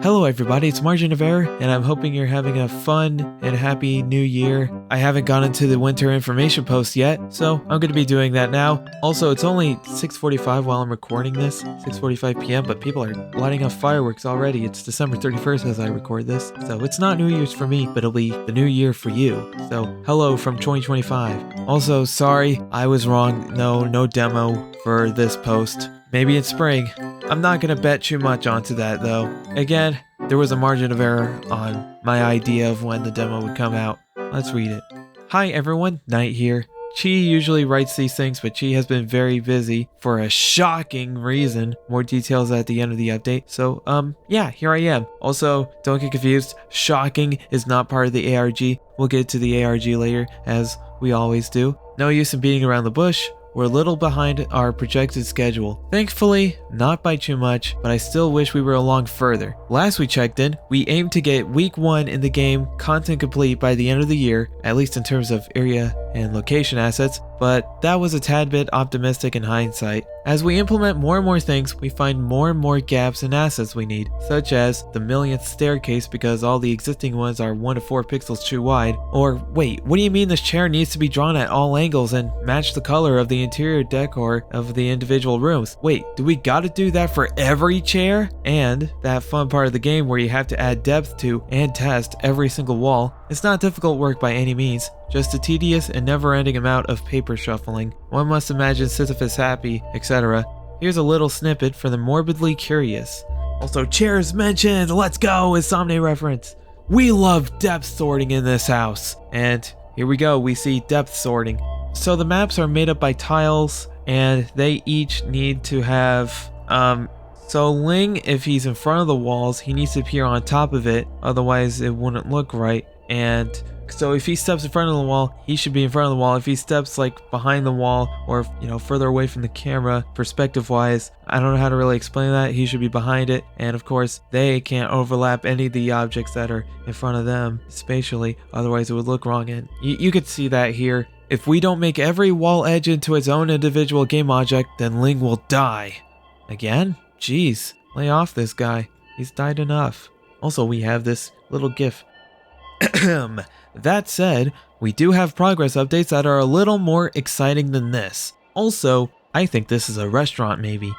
Hello everybody, it's Margin of Error, and I'm hoping you're having a fun and happy new year. I haven't gotten to the winter information post yet, so I'm going to be doing that now. Also, it's only 6:45 while I'm recording this, 6:45 p.m., but people are lighting off fireworks already. It's December 31st as I record this, so it's not New Year's for me, but it'll be the new year for you. So, hello from 2025. Also, sorry, I was wrong. No demo for this post. Maybe in spring. I'm not going to bet too much onto that though. Again, there was a margin of error on my idea of when the demo would come out. Let's read it. Hi everyone, Knight here. Chi usually writes these things, but Chi has been very busy for a shocking reason. More details at the end of the update. So, yeah, here I am. Also, don't get confused. Shocking is not part of the ARG. We'll get to the ARG later, as we always do. No use in beating around the bush. We're a little behind our projected schedule. Thankfully, not by too much, but I still wish we were along further. Last we checked in, we aimed to get week 1 in the game content complete by the end of the year, at least in terms of area and location assets, but that was a tad bit optimistic in hindsight. As we implement more and more things, we find more and more gaps in assets we need, such as the millionth staircase because all the existing ones are 1 to 4 pixels too wide. Or wait, what do you mean this chair needs to be drawn at all angles and match the color of the interior decor of the individual rooms? Wait, do we gotta do that for every chair? And that fun part of the game where you have to add depth to and test every single wall. It's not difficult work by any means, just a tedious and never-ending amount of paper shuffling. One must imagine Sisyphus happy, etc. Here's a little snippet for the morbidly curious. Also, chairs mentioned, let's go, Insomnia reference. We love depth sorting in this house. And here we go, we see depth sorting. So the maps are made up by tiles, and they each need to have, so Ling, if he's in front of the walls, he needs to appear on top of it, otherwise it wouldn't look right. And so if he steps in front of the wall, he should be in front of the wall. If he steps like behind the wall or, further away from the camera, perspective wise, I don't know how to really explain that. He should be behind it. And of course, they can't overlap any of the objects that are in front of them spatially. Otherwise it would look wrong. And you could see that here. If we don't make every wall edge into its own individual game object, then Ling will die. Again? Jeez, lay off this guy. He's died enough. Also, we have this little gif. That said, we do have progress updates that are a little more exciting than this. Also, I think this is a restaurant maybe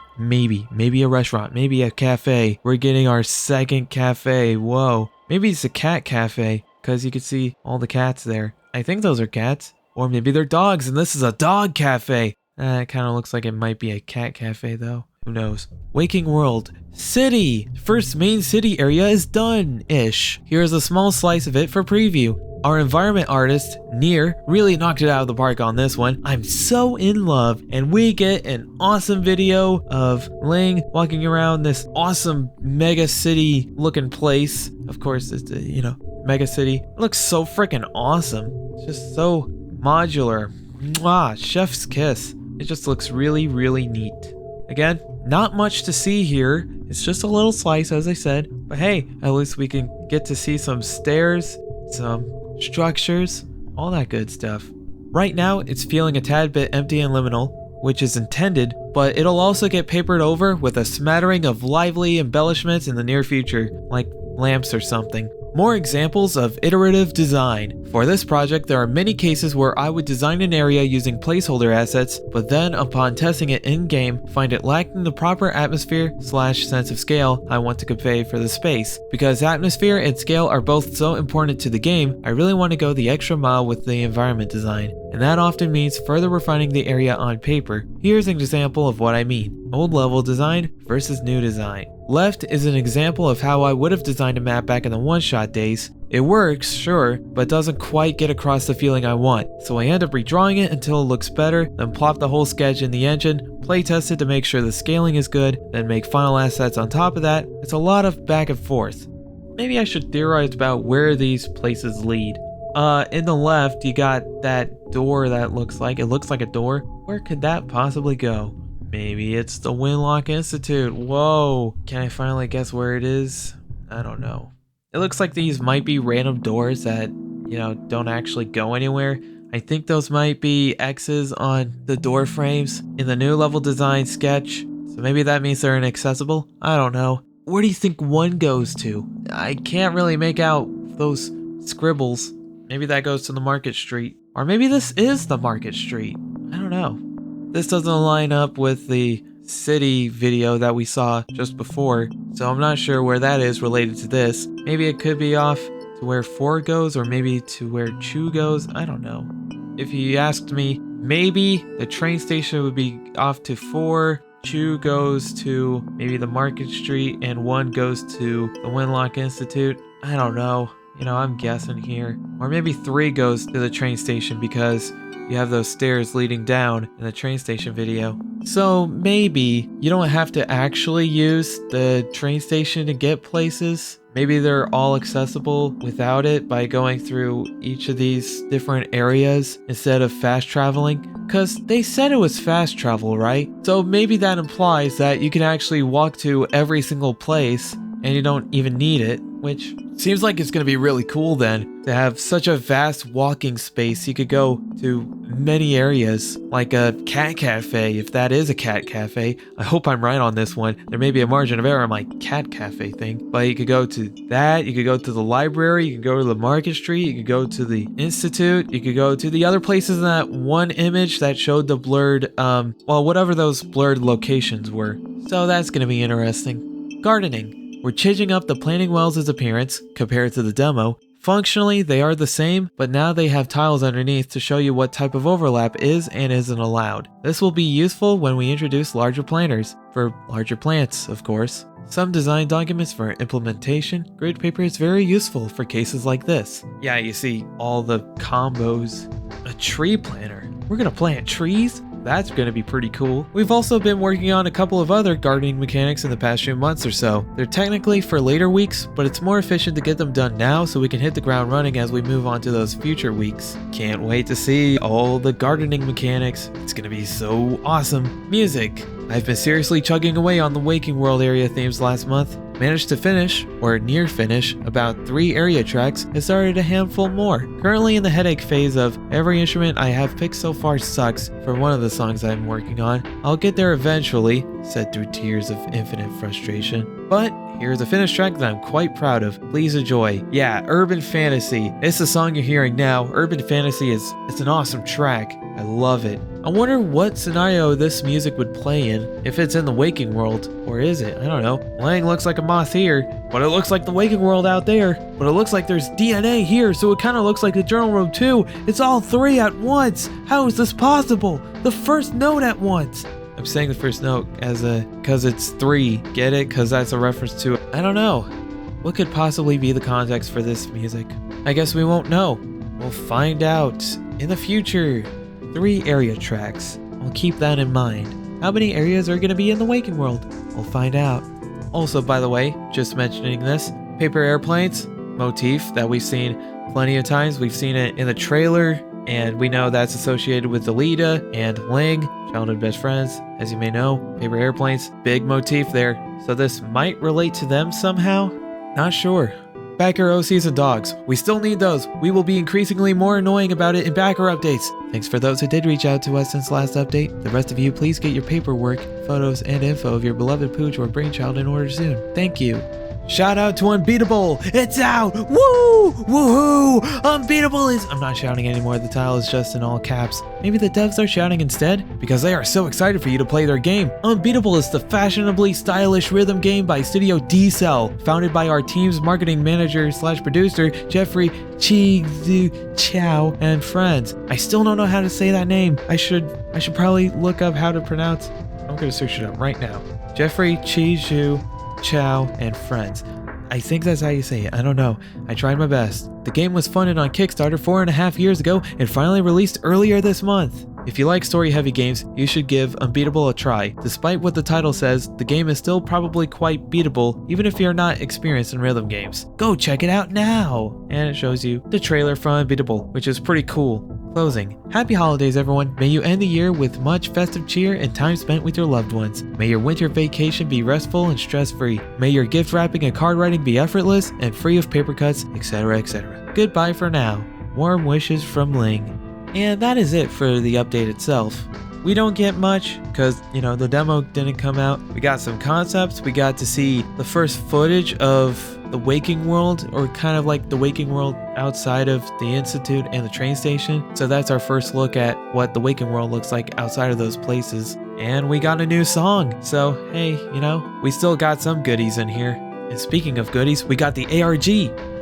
a restaurant, maybe a cafe. We're getting our second cafe, whoa. Maybe it's a cat cafe, because you can see all the cats there. I think those are cats, or maybe they're dogs and this is a dog cafe. It kind of looks like it might be a cat cafe though. Who knows? Waking World. City! First main city area is done-ish. Here's a small slice of it for preview. Our environment artist, Nier, really knocked it out of the park on this one. I'm so in love. And we get an awesome video of Ling walking around this awesome mega city looking place. Of course, it's mega city. It looks so freaking awesome. It's just so modular. Mwah, chef's kiss. It just looks really, really neat. Again, not much to see here. It's just a little slice, as I said. But hey, at least we can get to see some stairs, some structures, all that good stuff. Right now, it's feeling a tad bit empty and liminal, which is intended, but it'll also get papered over with a smattering of lively embellishments in the near future, like lamps or something. More examples of iterative design. For this project, there are many cases where I would design an area using placeholder assets, but then upon testing it in-game, find it lacking the proper atmosphere/sense of scale I want to convey for the space. Because atmosphere and scale are both so important to the game, I really want to go the extra mile with the environment design. And that often means further refining the area on paper. Here's an example of what I mean. Old level design versus new design. Left is an example of how I would have designed a map back in the one-shot days. It works, sure, but doesn't quite get across the feeling I want, so I end up redrawing it until it looks better, then plop the whole sketch in the engine, playtest it to make sure the scaling is good, then make final assets on top of that. It's a lot of back and forth. Maybe I should theorize about where these places lead. In the left, you got that door that looks like a door. Where could that possibly go? Maybe it's the Winlock Institute. Whoa. Can I finally guess where it is? I don't know. It looks like these might be random doors that, don't actually go anywhere. I think those might be X's on the door frames in the new level design sketch. So maybe that means they're inaccessible? I don't know. where do you think 1 goes to? I can't really make out those scribbles. Maybe that goes to the Market Street. Or maybe this is the Market Street. I don't know. This doesn't line up with the city video that we saw just before, so I'm not sure where that is related to this. Maybe it could be off to where 4 goes, or maybe to where Chu goes. I don't know. If you asked me, maybe the train station would be off to 4, Chu goes to maybe the Market Street, and 1 goes to the Winlock Institute. I don't know. You know, I'm guessing here. Or maybe 3 goes to the train station because you have those stairs leading down in the train station video. So maybe you don't have to actually use the train station to get places. Maybe they're all accessible without it by going through each of these different areas instead of fast traveling. Because they said it was fast travel, right? So maybe that implies that you can actually walk to every single place and you don't even need it, which seems like it's going to be really cool then to have such a vast walking space. You could go to many areas, like a cat cafe, if that is a cat cafe. I hope I'm right on this one. There may be a margin of error on my cat cafe thing, but you could go to that, you could go to the library, you could go to the Market Street, you could go to the Institute, you could go to the other places in that one image that showed the blurred, well, whatever those blurred locations were. So that's going to be interesting. Gardening. We're changing up the planting wells' appearance compared to the demo. Functionally, they are the same, but now they have tiles underneath to show you what type of overlap is and isn't allowed. This will be useful when we introduce larger planters, for larger plants, of course. Some design documents for implementation. Grid paper is very useful for cases like this. Yeah, you see all the combos. A tree planter. We're gonna plant trees? That's going to be pretty cool. We've also been working on a couple of other gardening mechanics in the past few months or so. They're technically for later weeks, but it's more efficient to get them done now so we can hit the ground running as we move on to those future weeks. Can't wait to see all the gardening mechanics. It's going to be so awesome. Music. I've been seriously chugging away on the Waking World area themes last month. Managed to finish, or near finish, about 3 area tracks and started a handful more. Currently in the headache phase of every instrument I have picked so far sucks for one of the songs I'm working on. I'll get there eventually, said through tears of infinite frustration. But here's a finished track that I'm quite proud of. Please enjoy. Yeah, Urban Fantasy. It's the song you're hearing now. Urban Fantasy it's an awesome track. I love it. I wonder what scenario this music would play in, if it's in the Waking World, or is it? I don't know. Lang looks like a moth here, but it looks like the Waking World out there. But it looks like there's DNA here, so it kind of looks like the Journal Room too. It's all 3 at once. How is this possible? The first note at once. I'm saying the first note cause it's 3. Get it? Cause that's a reference to, I don't know. What could possibly be the context for this music? I guess we won't know. We'll find out in the future. 3 area tracks. I'll keep that in mind. How many areas are going to be in the Waking World? We'll find out. Also, by the way, just mentioning this, paper airplanes motif that we've seen plenty of times. We've seen it in the trailer, and we know that's associated with Alita and Ling, childhood best friends. As you may know, paper airplanes, big motif there. So this might relate to them somehow? Not sure. Backer OCs and dogs. We still need those. We will be increasingly more annoying about it in backer updates. Thanks for those who did reach out to us since last update. The rest of you, please get your paperwork, photos, and info of your beloved pooch or brainchild in order soon. Thank you. Shout out to Unbeatable! It's out! Woo! Woohoo! Unbeatable is... I'm not shouting anymore, the tile is just in all caps. Maybe the devs are shouting instead? Because they are so excited for you to play their game. Unbeatable is the fashionably stylish rhythm game by Studio D-Cell, founded by our team's marketing manager / producer, Jeffrey Chizu Chow and friends. I still don't know how to say that name. I should probably look up how to pronounce... I'm gonna search it up right now. Jeffrey Chizu Chow and friends. I think that's how you say it. I don't know. I tried my best. The game was funded on Kickstarter 4.5 years ago and finally released earlier this month. If you like story-heavy games, you should give Unbeatable a try. Despite what the title says, the game is still probably quite beatable, even if you're not experienced in rhythm games. Go check it out now! And it shows you the trailer for Unbeatable, which is pretty cool. Closing. Happy holidays, everyone. May you end the year with much festive cheer and time spent with your loved ones. May your winter vacation be restful and stress-free. May your gift wrapping and card writing be effortless and free of paper cuts, etc., etc. Goodbye for now. Warm wishes from Ling. And that is it for the update itself. we don't get much because, you know, the demo didn't come out. We got some concepts. We got to see the first footage of the Waking World, or kind of like the Waking World outside of the Institute and the train station. So that's our first look at what the Waking World looks like outside of those places. And we got a new song. So, hey, you know, we still got some goodies in here. And speaking of goodies, we got the ARG.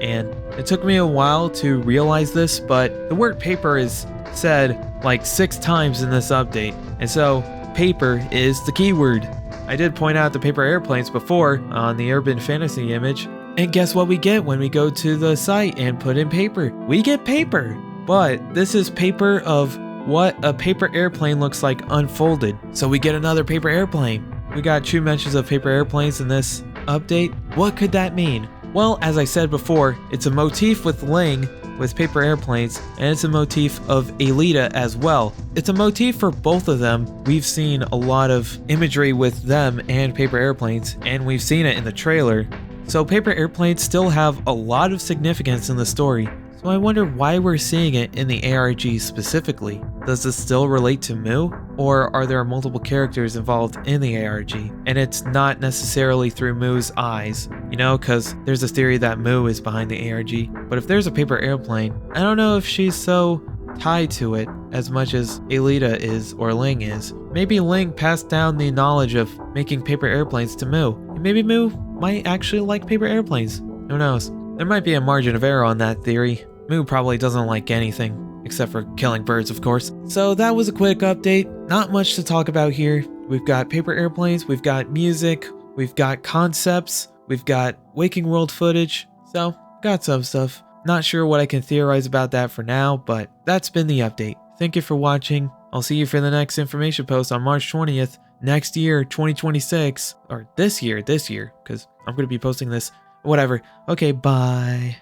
And it took me a while to realize this, but the word paper is said like 6 times in this update. And so, paper is the keyword. I did point out the paper airplanes before on the urban fantasy image. And guess what we get when we go to the site and put in paper? We get paper. But this is paper of what a paper airplane looks like unfolded. So we get another paper airplane. We got 2 mentions of paper airplanes in this update. What could that mean? Well, as I said before, it's a motif with Ling with paper airplanes, and it's a motif of Alita as well. It's a motif for both of them. We've seen a lot of imagery with them and paper airplanes, and we've seen it in the trailer. So paper airplanes still have a lot of significance in the story. So I wonder why we're seeing it in the ARG specifically. Does this still relate to Mu? Or are there multiple characters involved in the ARG? And it's not necessarily through Mu's eyes, you know, because there's a theory that Mu is behind the ARG. But if there's a paper airplane, I don't know if she's so tied to it as much as Alita is or Ling is. Maybe Ling passed down the knowledge of making paper airplanes to Mu. And maybe Mu might actually like paper airplanes. Who knows? There might be a margin of error on that theory. Mu probably doesn't like anything, except for killing birds, of course. So that was a quick update. Not much to talk about here. We've got paper airplanes, we've got music, we've got concepts, we've got Waking World footage. So, got some stuff. Not sure what I can theorize about that for now, but that's been the update. Thank you for watching. I'll see you for the next information post on March 20th, next year, 2026. Or this year, because I'm going to be posting this. Whatever. Okay, bye.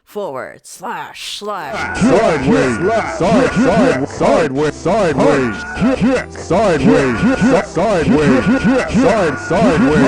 Forward slash slash sideways, sideways, sideways, sideways, sideways, sideways, sideways.